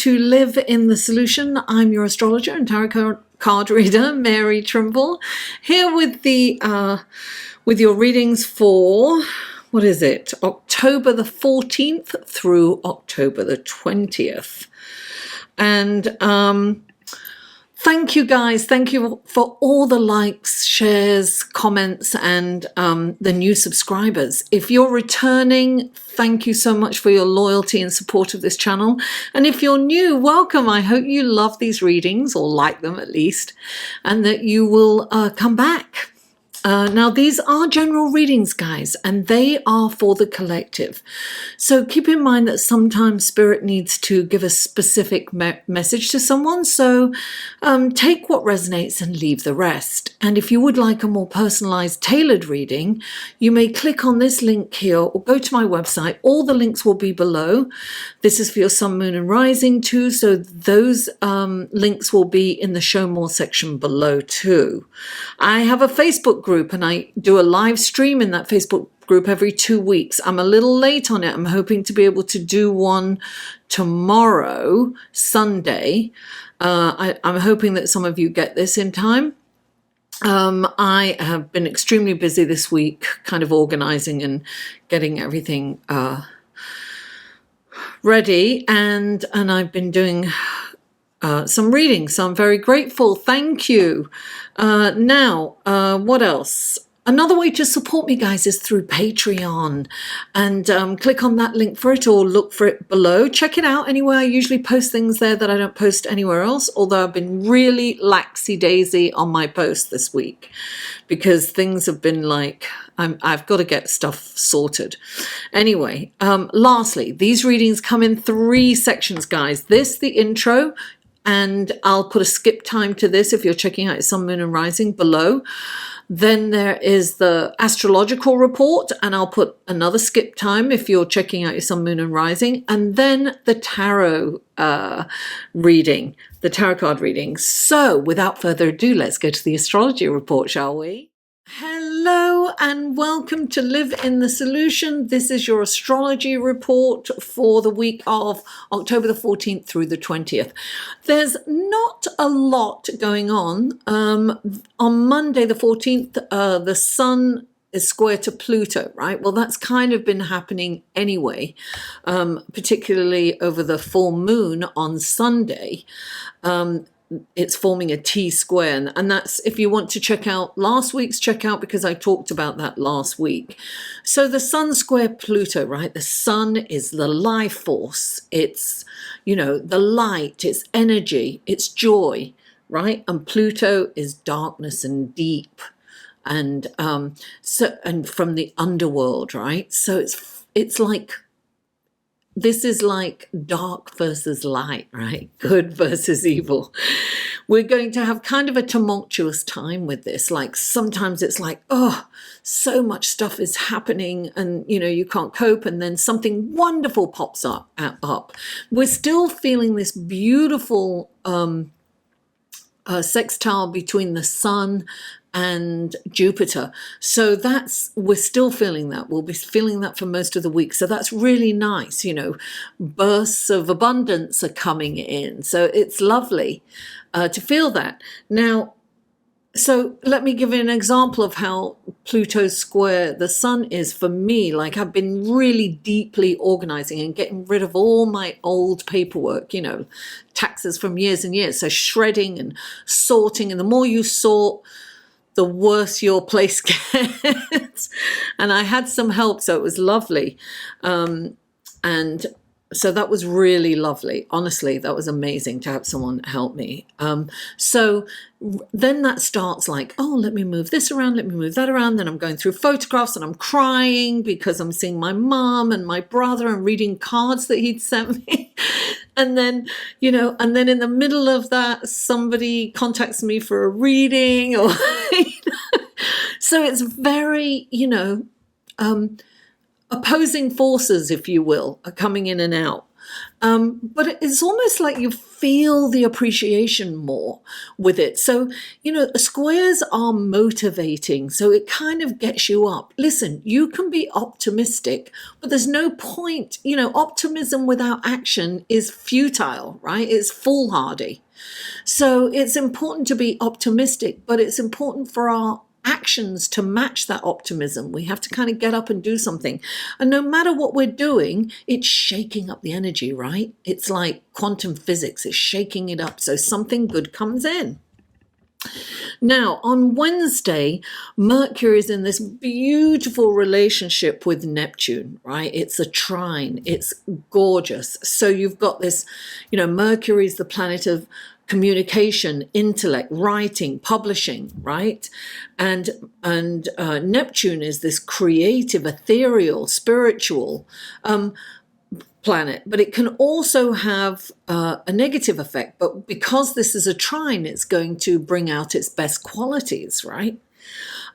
to Live in the Solution. I'm your astrologer and tarot card reader, Mary Trimble, here with with your readings for, what is it, October the 14th through October the 20th. And thank you guys. Thank you for all the likes, shares, comments, and the new subscribers. If you're returning, thank you so much for your loyalty and support of this channel. And if you're new, welcome. I hope you love these readings, or like them at least, and that you will come back. Now, these are general readings, guys, and they are for the collective. So keep in mind that sometimes Spirit needs to give a specific message to someone. So take what resonates and leave the rest. And if you would like a more personalized, tailored reading, you may click on this link here or go to my website. All the links will be below. This is for your sun, moon, and rising too. So those links will be in the show more section below too. I have a Facebook group, and I do a live stream in that Facebook group every 2 weeks. I'm a little late on it. I'm hoping to be able to do one tomorrow, Sunday. I'm hoping that some of you get this in time. I have been extremely busy this week, kind of organizing and getting everything ready, and I've been doing some reading, so I'm very grateful. Thank you. Now, what else? Another way to support me, guys, is through Patreon, and click on that link for it or look for it below. Check it out anywhere. I usually post things there that I don't post anywhere else, although I've been really laxy-daisy on my posts this week because things have been like, I've got to get stuff sorted. Anyway, lastly, these readings come in 3 sections, guys. This, the intro, and I'll put a skip time to this if you're checking out your sun, moon, and rising below. Then there is the astrological report, and I'll put another skip time if you're checking out your sun, moon, and rising. And then the tarot reading, the tarot card reading. So without further ado, let's go to the astrology report, shall we? Hello and welcome to Live in the Solution. This is your astrology report for the week of October the 14th through the 20th. There's not a lot going on. On Monday the 14th, the sun is square to Pluto, right? Well, that's kind of been happening anyway, particularly over the full moon on Sunday. It's forming a T-square, and that's, if you want to check out last week's, check out, because I talked about that last week. So the sun square Pluto, right? The sun is the life force. It's, you know, the light, it's energy, it's joy, right? And Pluto is darkness and deep, and and from the underworld, right? So it's like, this is like dark versus light, right? Good versus evil. We're going to have kind of a tumultuous time with this. Like sometimes it's like, oh, so much stuff is happening and, you know, you can't cope. And then something wonderful pops up. We're still feeling this beautiful sextile between the sun and Jupiter. So we're still feeling that. We'll be feeling that for most of the week. So that's really nice. You know, bursts of abundance are coming in. So it's lovely to feel that. Now, so let me give you an example of how Pluto square the sun is for me. Like, I've been really deeply organizing and getting rid of all my old paperwork, you know, taxes from years and years. So shredding and sorting. And the more you sort, the worse your place gets. And I had some help, so it was lovely. And so that was really lovely. Honestly, that was amazing to have someone help me. So then that starts like, oh, let me move this around, let me move that around. Then I'm going through photographs and I'm crying because I'm seeing my mom and my brother and reading cards that he'd sent me. And then, you know, and then in the middle of that, somebody contacts me for a reading, or so it's very, you know, opposing forces, if you will, are coming in and out. But it's almost like you feel the appreciation more with it. So, squares are motivating. So it kind of gets you up. Listen, you can be optimistic, but there's no point. Optimism without action is futile, right? It's foolhardy. So it's important to be optimistic, but it's important for our actions to match that optimism. We have to kind of get up and do something. And no matter what we're doing, it's shaking up the energy, right? It's like quantum physics, it's shaking it up so something good comes in. Now, on Wednesday, Mercury is in this beautiful relationship with Neptune, right? It's a trine. It's gorgeous. So you've got this, Mercury is the planet of communication, intellect, writing, publishing, right? And Neptune is this creative, ethereal, spiritual planet, but it can also have a negative effect. But because this is a trine, it's going to bring out its best qualities, right?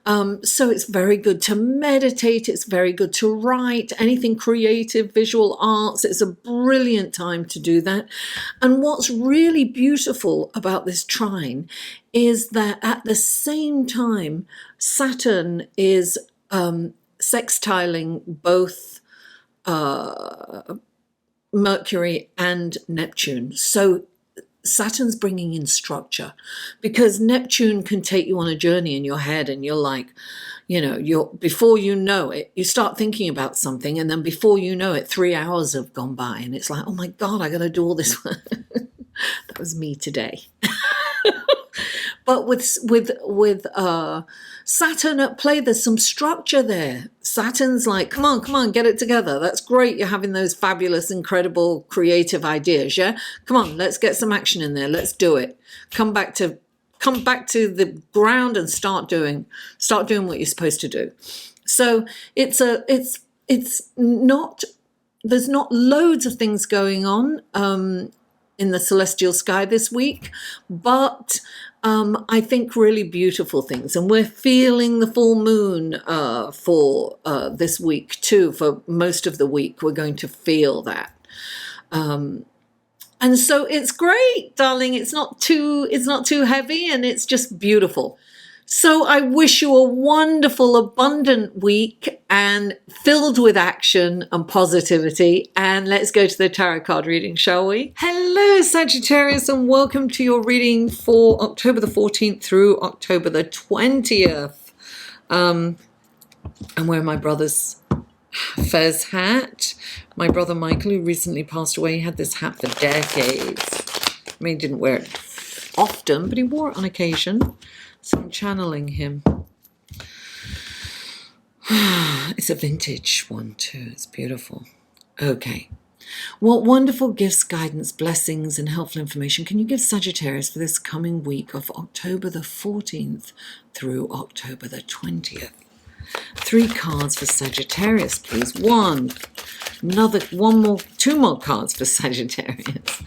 So it's very good to meditate. It's very good to write, anything creative, visual arts. It's a brilliant time to do that. And what's really beautiful about this trine is that at the same time, Saturn is sextiling both Mercury and Neptune. So Saturn's bringing in structure, because Neptune can take you on a journey in your head, and you're like, before you know it, you start thinking about something, and then before you know it, 3 hours have gone by, and it's like, oh my God, I got to do all this. That was me today. But with Saturn at play, there's some structure there. Saturn's like, come on, get it together. That's great. You're having those fabulous, incredible, creative ideas. Yeah, come on, let's get some action in there. Let's do it. Come back to the ground and start doing what you're supposed to do. So it's not. There's not loads of things going on in the celestial sky this week, but I think really beautiful things. And we're feeling the full moon for this week too. For most of the week, we're going to feel that. And so it's great, darling. It's not too heavy, and it's just beautiful. So I wish you a wonderful, abundant week and filled with action and positivity. And let's go to the tarot card reading, shall we? Hello, Sagittarius, and welcome to your reading for October the 14th through October the 20th. I'm wearing my brother's fez hat. My brother Michael, who recently passed away, had this hat for decades. I mean, he didn't wear it often, but he wore it on occasion. So I'm channeling him. It's a vintage one too. It's beautiful. Okay. What wonderful gifts, guidance, blessings, and helpful information can you give Sagittarius for this coming week of October the 14th through October the 20th? 3 cards for Sagittarius, please. 2 more cards for Sagittarius.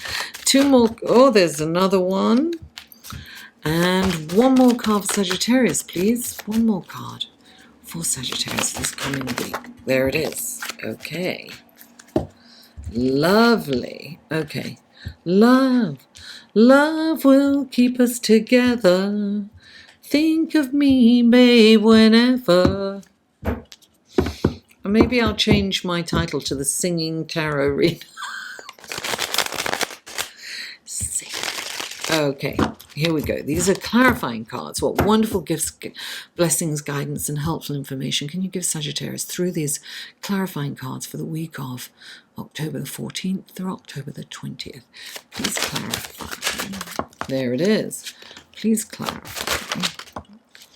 2 more. Oh, there's another one. And 1 more card for Sagittarius, please. 1 more card for Sagittarius this coming week. There it is. Okay. Lovely. Okay. Love will keep us together. Think of me, babe, whenever. Or maybe I'll change my title to the Singing Tarot Reader. Okay, here we go. These are clarifying cards. What wonderful gifts, blessings, guidance, and helpful information can you give Sagittarius through these clarifying cards for the week of October the 14th through October the 20th? Please clarify. There it is. Please clarify.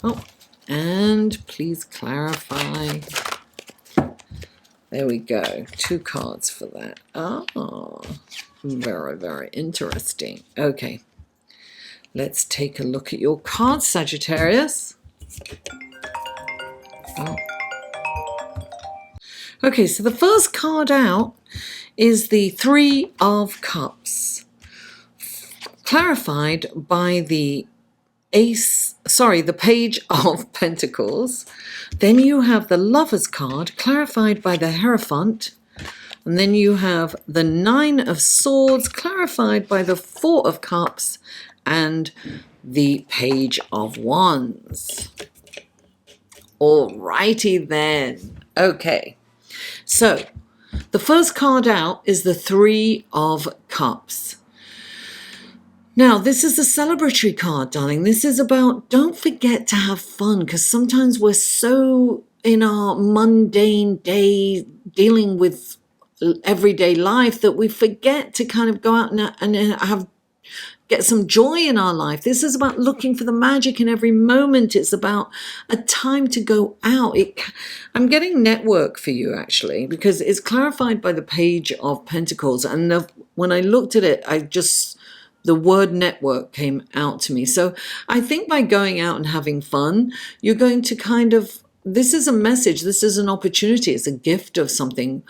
Oh, and please clarify. There we go. 2 cards for that. Oh, very, very interesting. Okay. Let's take a look at your cards, Sagittarius. Oh. Okay, so the first card out is the 3 of Cups, clarified by the Page of Pentacles. Then you have the Lover's card, clarified by the Hierophant. And then you have the Nine of Swords clarified by the Four of Cups and the Page of Wands. Alrighty then. Okay. So the first card out is the Three of Cups. Now, this is a celebratory card, darling. This is about don't forget to have fun, because sometimes we're so in our mundane day dealing with everyday life that we forget to kind of go out and get some joy in our life. This is about looking for the magic in every moment. It's about a time to go out. I'm getting network for you, actually, because it's clarified by the Page of Pentacles. And when I looked at it, the word network came out to me. So I think by going out and having fun, you're going to this is a message, this is an opportunity, it's a gift of something.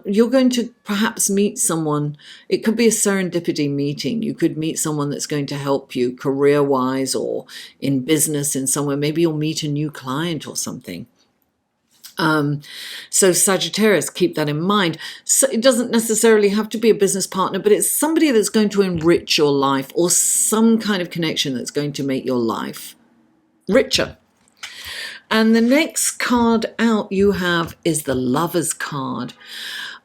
You're going to perhaps meet someone. It could be a serendipity meeting. You could meet someone that's going to help you career-wise or in business in somewhere. Maybe you'll meet a new client or something. So Sagittarius, keep that in mind. So it doesn't necessarily have to be a business partner, but it's somebody that's going to enrich your life, or some kind of connection that's going to make your life richer. And the next card out you have is the Lover's card.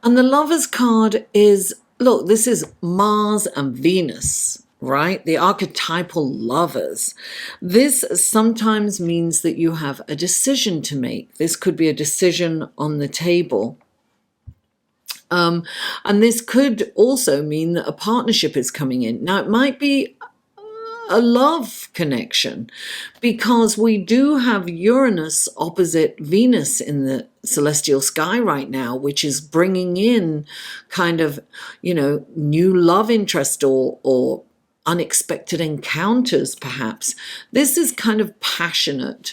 And the Lover's card is, look, this is Mars and Venus, right? The archetypal lovers. This sometimes means that you have a decision to make. This could be a decision on the table. And this could also mean that a partnership is coming in. Now, it might be a love connection, because we do have Uranus opposite Venus in the celestial sky right now, which is bringing in kind of, new love interest or unexpected encounters, perhaps. This is kind of passionate.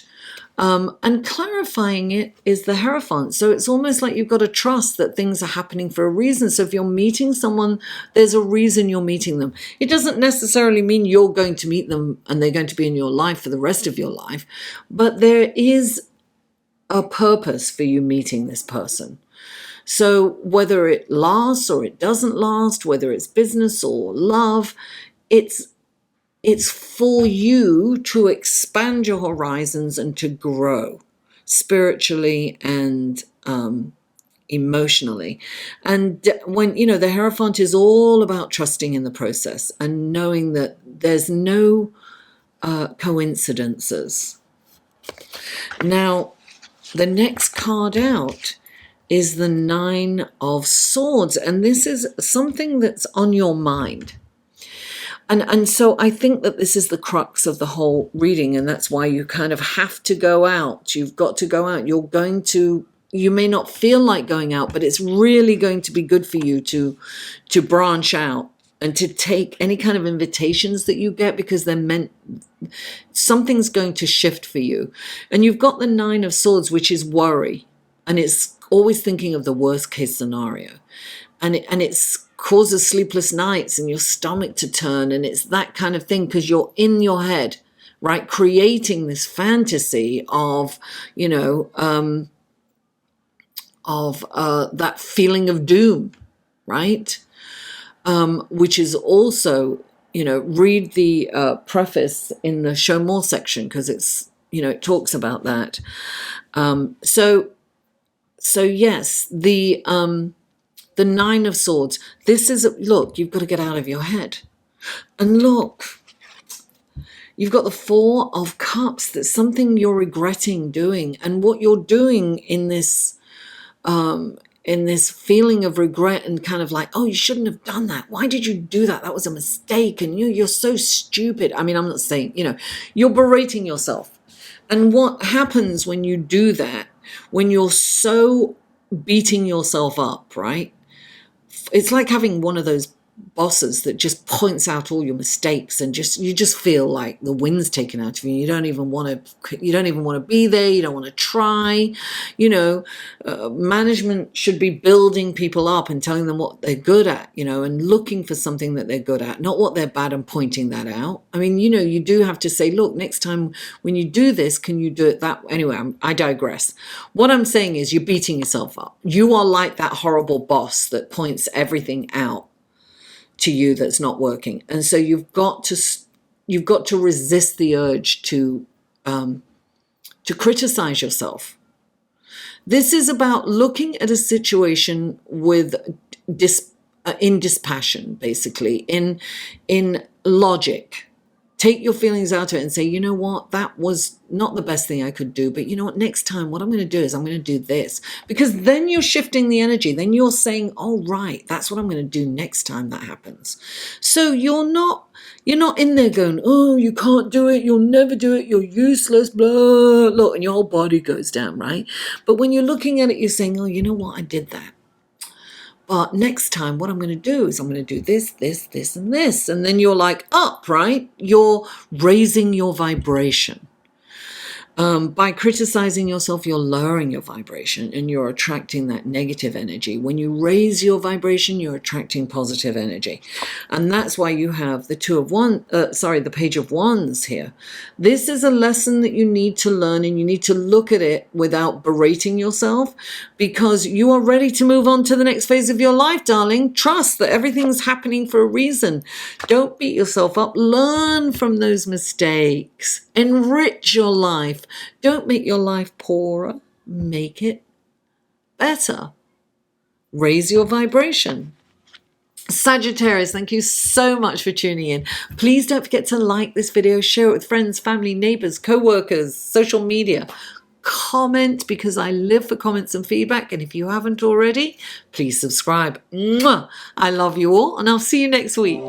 And clarifying it is the Hierophant. So it's almost like you've got to trust that things are happening for a reason. So if you're meeting someone, there's a reason you're meeting them. It doesn't necessarily mean you're going to meet them and they're going to be in your life for the rest of your life, but there is a purpose for you meeting this person. So whether it lasts or it doesn't last, whether it's business or love, it's for you to expand your horizons and to grow spiritually and emotionally. And when, the Hierophant is all about trusting in the process and knowing that there's no coincidences. Now, the next card out is the Nine of Swords. And this is something that's on your mind. And so I think that this is the crux of the whole reading, and that's why you kind of have to go out. You've got to go out. You may not feel like going out, but it's really going to be good for you to branch out and to take any kind of invitations that you get, because something's going to shift for you. And you've got the Nine of Swords, which is worry, and it's always thinking of the worst case scenario. And it's causes sleepless nights and your stomach to turn, and it's that kind of thing because you're in your head, right, creating this fantasy of that feeling of doom, right, which is also, read the preface in the show more section, because it's, it talks about that. So yes, the Nine of Swords, this is, look, you've got to get out of your head. And look, you've got the Four of Cups. That's something you're regretting doing. And what you're doing in this feeling of regret and kind of like, oh, you shouldn't have done that. Why did you do that? That was a mistake. And you're so stupid. I mean, I'm not saying, you're berating yourself. And what happens when you do that, when you're so beating yourself up, right? It's like having one of those bosses that just points out all your mistakes, and you just feel like the wind's taken out of you. You don't even want to be there. You don't want to try. Management should be building people up and telling them what they're good at, and looking for something that they're good at, not what they're bad, and pointing that out. I mean, you do have to say, look, next time when you do this, can you do it that way? Anyway, I digress. What I'm saying is you're beating yourself up. You are like that horrible boss that points everything out to you that's not working. And so you've got to resist the urge to criticize yourself. This is about looking at a situation with in dispassion, basically, in logic. Take your feelings out of it and say, you know what, that was not the best thing I could do, but you know what, next time what I'm going to do is I'm going to do this. Because then you're shifting the energy. Then you're saying, oh, right, that's what I'm going to do next time that happens. So you're not in there going, oh, you can't do it, you'll never do it, you're useless, blah, look, and your whole body goes down, right? But when you're looking at it, you're saying, oh, you know what, I did that. But next time, what I'm going to do is I'm going to do this, this, this, and this. And then you're like up, right? You're raising your vibration. By criticizing yourself, you're lowering your vibration and you're attracting that negative energy. When you raise your vibration, you're attracting positive energy. And that's why you have the Page of Wands here. This is a lesson that you need to learn, and you need to look at it without berating yourself, because you are ready to move on to the next phase of your life, darling. Trust that everything's happening for a reason. Don't beat yourself up. Learn from those mistakes. Enrich your life. Don't make your life poorer. Make it better. Raise your vibration. Sagittarius, thank you so much for tuning in. Please don't forget to like this video, share it with friends, family, neighbors, co-workers, social media. Comment, because I live for comments and feedback. And if you haven't already, please subscribe. Mwah! I love you all, and I'll see you next week.